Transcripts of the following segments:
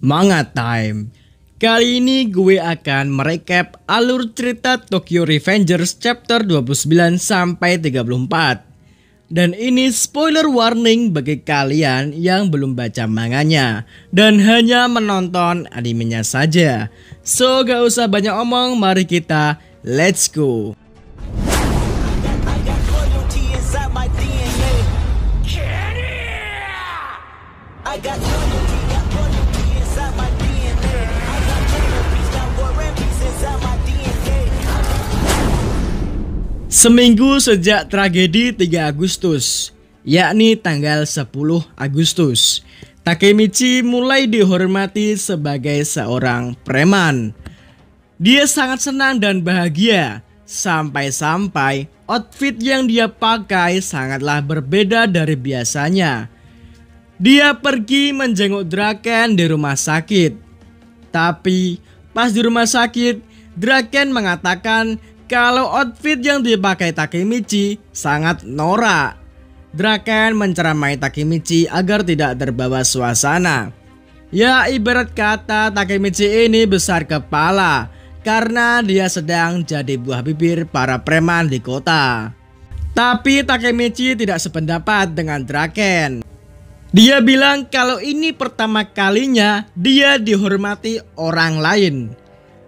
Manga Time. Kali ini gue akan merecap alur cerita Tokyo Revengers chapter 29 sampai 34. Dan ini spoiler warning bagi kalian yang belum baca manganya dan hanya menonton animenya saja. So gak usah banyak omong, mari kita let's go. Seminggu sejak tragedi 3 Agustus, yakni tanggal 10 Agustus, Takemichi mulai dihormati sebagai seorang preman. Dia sangat senang dan bahagia, sampai-sampai outfit yang dia pakai sangatlah berbeda dari biasanya. Dia pergi menjenguk Draken di rumah sakit. Tapi pas di rumah sakit, Draken mengatakan kalau outfit yang dipakai Takemichi sangat norak. Draken menceramai Takemichi agar tidak terbawa suasana. Ya, ibarat kata Takemichi ini besar kepala karena dia sedang jadi buah bibir para preman di kota. Tapi Takemichi tidak sependapat dengan Draken. Dia bilang kalau ini pertama kalinya dia dihormati orang lain.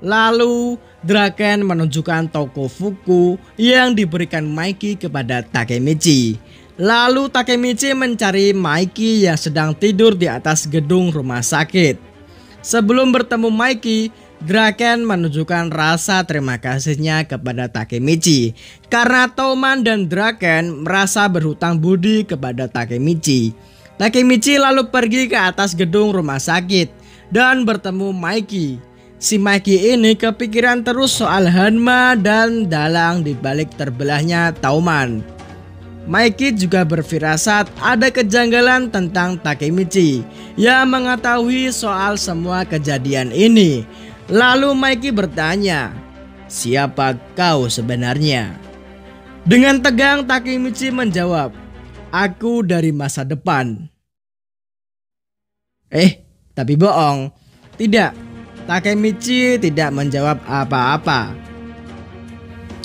Lalu Draken menunjukkan toko Fuku yang diberikan Maiki kepada Takemichi. Lalu Takemichi mencari Maiki yang sedang tidur di atas gedung rumah sakit. Sebelum bertemu Maiki, Draken menunjukkan rasa terima kasihnya kepada Takemichi karena Toman dan Draken merasa berhutang budi kepada Takemichi. Takemichi lalu pergi ke atas gedung rumah sakit dan bertemu Maiki. Si Maiki ini kepikiran terus soal Hanma dan dalang dibalik terbelahnya Tauman. Maiki juga berfirasat ada kejanggalan tentang Takemichi yang mengetahui soal semua kejadian ini. Lalu Maiki bertanya, "Siapa kau sebenarnya?" Dengan tegang Takemichi menjawab, "Aku dari masa depan." Tapi bohong. Tidak. Takemichi tidak menjawab apa-apa.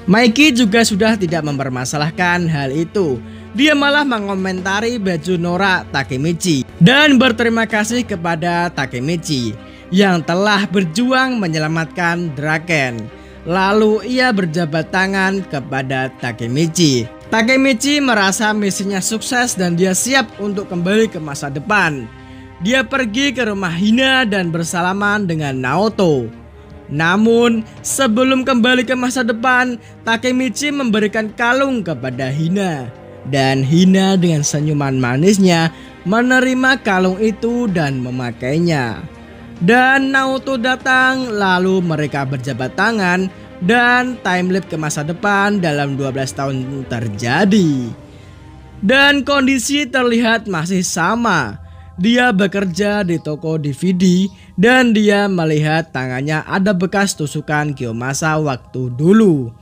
Maiki juga sudah tidak mempermasalahkan hal itu. Dia malah mengomentari baju norak Takemichi dan berterima kasih kepada Takemichi yang telah berjuang menyelamatkan Draken. Lalu ia berjabat tangan kepada Takemichi. Takemichi merasa misinya sukses dan dia siap untuk kembali ke masa depan. Dia pergi ke rumah Hina dan bersalaman dengan Naoto. Namun sebelum kembali ke masa depan, Takemichi memberikan kalung kepada Hina. Dan Hina dengan senyuman manisnya menerima kalung itu dan memakainya. Dan Naoto datang, lalu mereka berjabat tangan dan time leap ke masa depan dalam 12 tahun terjadi. Dan kondisi terlihat masih sama. Dia bekerja di toko DVD dan dia melihat tangannya ada bekas tusukan Kiyomasa waktu dulu.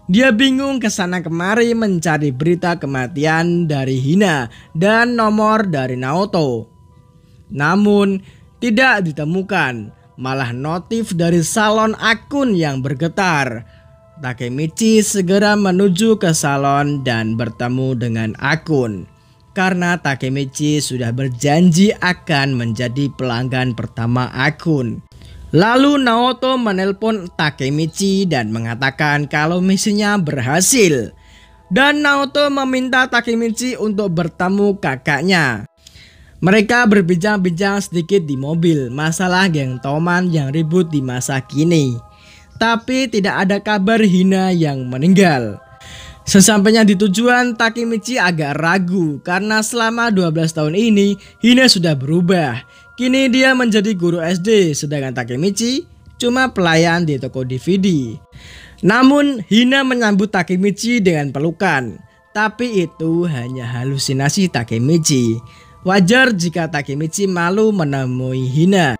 Dia bingung kesana kemari mencari berita kematian dari Hina dan nomor dari Naoto. Namun tidak ditemukan, malah notif dari salon akun yang bergetar. Takemichi segera menuju ke salon dan bertemu dengan akun. Karena Takemichi sudah berjanji akan menjadi pelanggan pertama akun. Lalu Naoto menelpon Takemichi dan mengatakan kalau misinya berhasil. Dan Naoto meminta Takemichi untuk bertemu kakaknya. Mereka berbincang-bincang sedikit di mobil masalah geng Toman yang ribut di masa kini. Tapi tidak ada kabar Hina yang meninggal. Sesampainya di tujuan, Takemichi agak ragu karena selama 12 tahun ini Hina sudah berubah. Kini dia menjadi guru SD, sedangkan Takemichi cuma pelayan di toko DVD. Namun Hina menyambut Takemichi dengan pelukan. Tapi itu hanya halusinasi Takemichi. Wajar jika Takemichi malu menemui Hina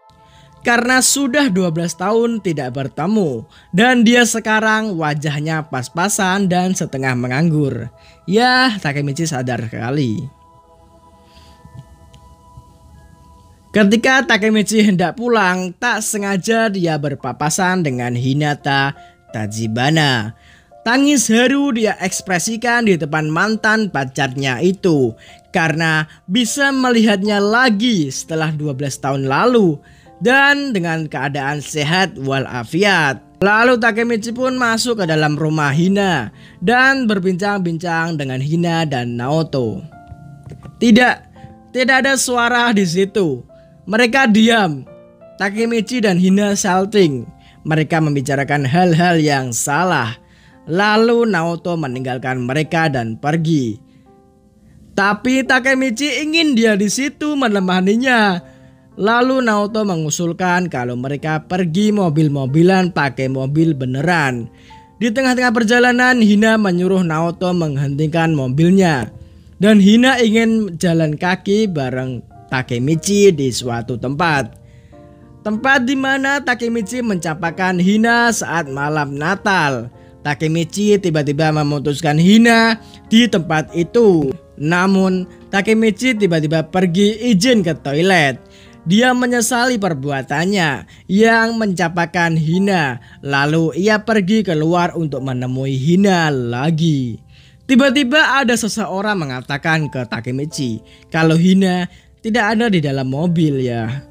karena sudah 12 tahun tidak bertemu dan dia sekarang wajahnya pas-pasan dan setengah menganggur. Ya, Takemichi sadar sekali. Ketika Takemichi hendak pulang, tak sengaja dia berpapasan dengan Hinata Tachibana. Tangis haru dia ekspresikan di depan mantan pacarnya itu karena bisa melihatnya lagi setelah 12 tahun lalu dan dengan keadaan sehat walafiat. Lalu Takemichi pun masuk ke dalam rumah Hina dan berbincang-bincang dengan Hina dan Naoto. Tidak ada suara di situ. Mereka diam. Takemichi dan Hina salting. Mereka membicarakan hal-hal yang salah. Lalu Naoto meninggalkan mereka dan pergi. Tapi Takemichi ingin dia di situ menemaninya. Lalu Naoto mengusulkan kalau mereka pergi mobil-mobilan pakai mobil beneran. Di tengah-tengah perjalanan Hina menyuruh Naoto menghentikan mobilnya. Dan Hina ingin jalan kaki bareng Takemichi di suatu tempat. Tempat di mana Takemichi mencapakan Hina saat malam Natal. Takemichi tiba-tiba memutuskan Hina di tempat itu. Namun Takemichi tiba-tiba pergi izin ke toilet. Dia menyesali perbuatannya yang mencapakan Hina. Lalu ia pergi keluar untuk menemui Hina lagi. Tiba-tiba ada seseorang mengatakan ke Takemichi kalau Hina tidak ada di dalam mobil ya.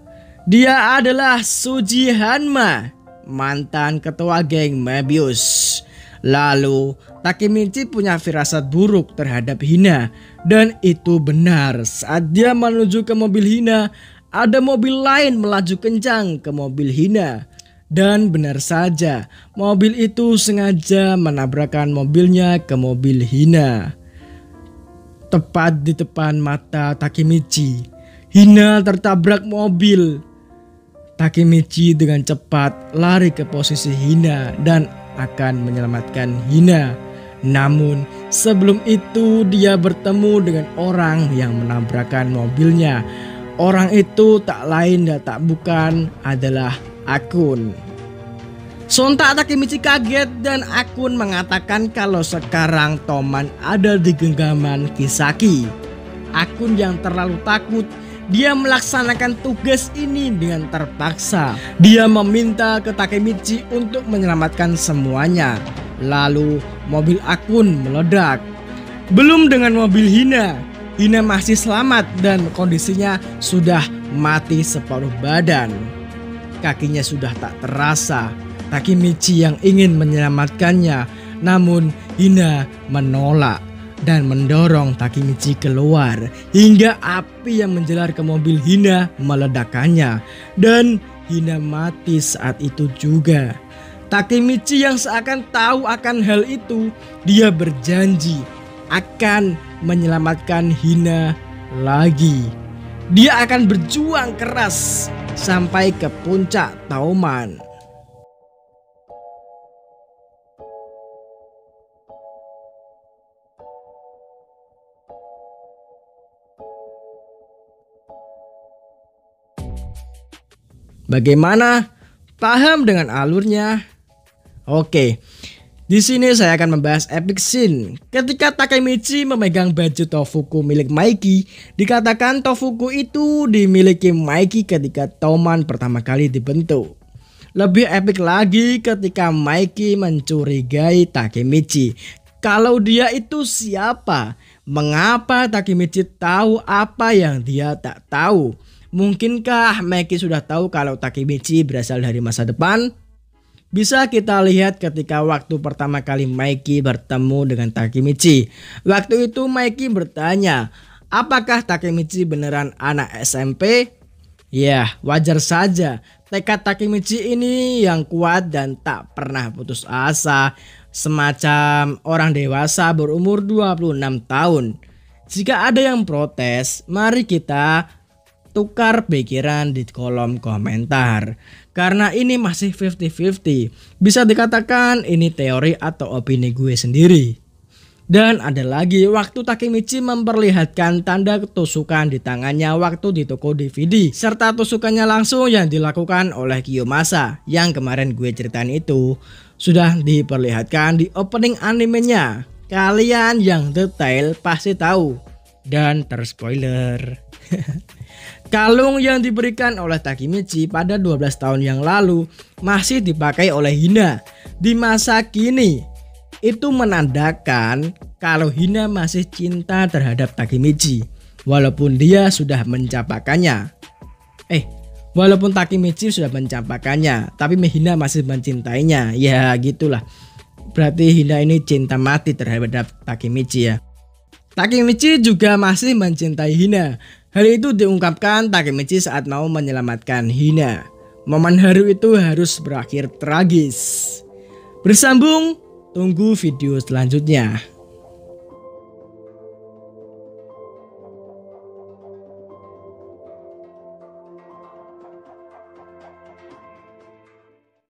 Dia adalah Suji Hanma, mantan ketua geng Mebius. Lalu Takemichi punya firasat buruk terhadap Hina. Dan itu benar, saat dia menuju ke mobil Hina, ada mobil lain melaju kencang ke mobil Hina. Dan benar saja, mobil itu sengaja menabrakkan mobilnya ke mobil Hina. Tepat di depan mata Takemichi, Hina tertabrak mobil. Takemichi dengan cepat lari ke posisi Hina dan akan menyelamatkan Hina. Namun sebelum itu dia bertemu dengan orang yang menabrakkan mobilnya. Orang itu tak lain dan tak bukan adalah Akun. Sontak Takemichi kaget dan Akun mengatakan kalau sekarang Toman ada di genggaman Kisaki. Akun yang terlalu takut, dia melaksanakan tugas ini dengan terpaksa. Dia meminta ke Takemichi untuk menyelamatkan semuanya. Lalu mobil Akun meledak. Belum dengan mobil Hina. Hina masih selamat dan kondisinya sudah mati separuh badan. Kakinya sudah tak terasa. Takemichi yang ingin menyelamatkannya, namun Hina menolak dan mendorong Takemichi keluar hingga api yang menjalar ke mobil Hina meledakkannya dan Hina mati saat itu juga. Takemichi yang seakan tahu akan hal itu, dia berjanji akan menyelamatkan Hina lagi. Dia akan berjuang keras sampai ke puncak Tauman. Bagaimana? Paham dengan alurnya? Oke. Di sini saya akan membahas epic scene. Ketika Takemichi memegang baju Tofuku milik Maiki, dikatakan Tofuku itu dimiliki Maiki ketika Toman pertama kali dibentuk. Lebih epic lagi ketika Maiki mencurigai Takemichi. Kalau dia itu siapa? Mengapa Takemichi tahu apa yang dia tak tahu? Mungkinkah Maiki sudah tahu kalau Takemichi berasal dari masa depan? Bisa kita lihat ketika waktu pertama kali Maiki bertemu dengan Takemichi. Waktu itu Maiki bertanya, apakah Takemichi beneran anak SMP? Ya, wajar saja. Tekad Takemichi ini yang kuat dan tak pernah putus asa. Semacam orang dewasa berumur 26 tahun. Jika ada yang protes, mari kita tukar pikiran di kolom komentar. Karena ini masih 50-50. Bisa dikatakan ini teori atau opini gue sendiri. Dan ada lagi waktu Takemichi memperlihatkan tanda tusukan di tangannya waktu di toko DVD. Serta tusukannya langsung yang dilakukan oleh Kiyomasa. Yang kemarin gue ceritain itu sudah diperlihatkan di opening animenya. Kalian yang detail pasti tahu. Dan terspoiler. Kalung yang diberikan oleh Takemichi pada 12 tahun yang lalu masih dipakai oleh Hina di masa kini. Itu menandakan kalau Hina masih cinta terhadap Takemichi walaupun dia sudah mencapakannya. Walaupun Takemichi sudah mencapakannya, tapi Hina masih mencintainya. Ya gitulah. Berarti Hina ini cinta mati terhadap Takemichi ya. Takemichi juga masih mencintai Hina. Hal itu diungkapkan Takemichi saat mau menyelamatkan Hina. Momen haru itu harus berakhir tragis. Bersambung, tunggu video selanjutnya.